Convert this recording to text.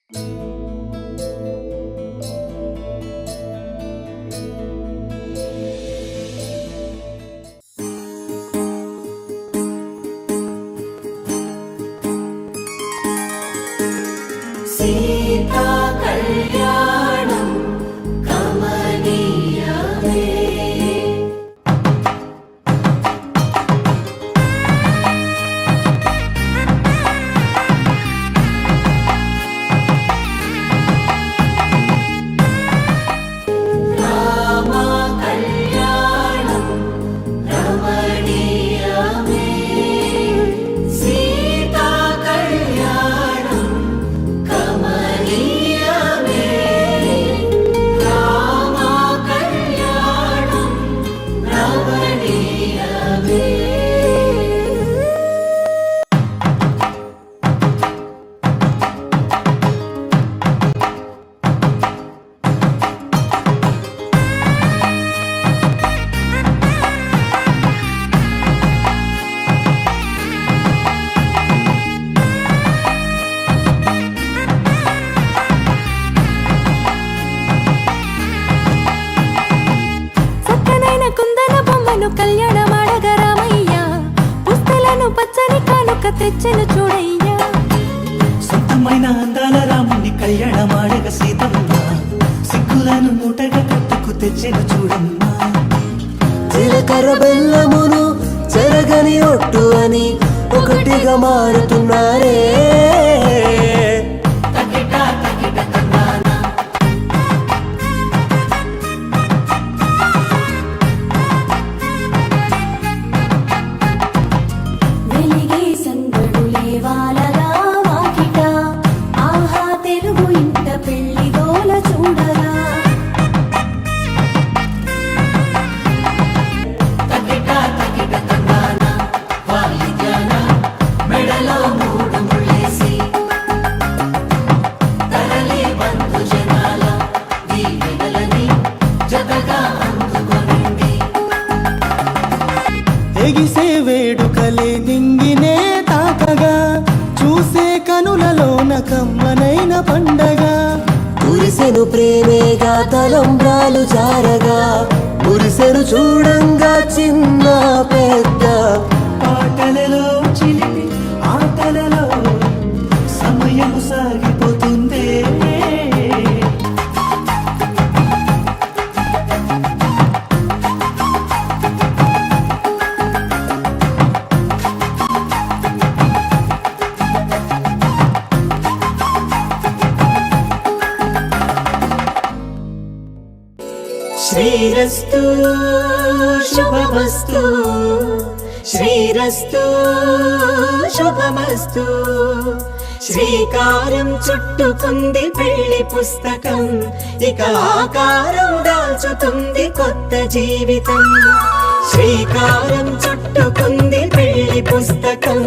సీతా కళ్యాణం కమనీయమే. రామ కళ్యాణం రమణీయమే. సీతా కళ్యాణం కమనీయమే. రామ కళ్యాణం రమణీయమే. చక్కనైన కుందన బొమ్మను కళ్యాణమాడగ రామయ్య, పుస్తలను పచ్చని కానుక తెచ్చెను చూడయ్యా. సొంతమైన అందాల రాముని కళ్యాణమాడగ సీతమ్మ, సిగ్గులను మూటగా కట్టుకు తెచ్చిన చూడమ్మా. జీలకర్ర బెల్లమును చెరగని ఒట్టు అని ఒకటిగా మారుతున్నారే. తకిట తకిట తందాన వెలిగే సందడులే వాలగా వాకిట, ఆహా తెలుగు ఇంట పెళ్లి గోల చూడరా. తకిట తకిట తందాన వాయిద్యాన మెడలో మూడు ముళ్ళేసి తరలి బంధు జనాల దీవెనలని జతగా అందుకొనింది. ఎగిసే వేడుకలే నింగినే తాకగా, చూసే కనులలోన కమ్మనైన పండగ. కురిసెను ప్రేమేగా తలంబ్రాలు జారగా, మురిసెను చూడంగా చిన్న పెద్ద. పాటలలో చిలిపి ఆటలలో సమయము సాగిపోతుందే. శ్రీరస్తు శుభమస్తు, శ్రీరస్తు శుభమస్తు. శ్రీకారం చుట్టుకుంది పెళ్లి పుస్తకం, ఇక ఆకారం దాల్చుతుంది కొత్త జీవితం. శ్రీకారం చుట్టుకుంది పెళ్లి పుస్తకం,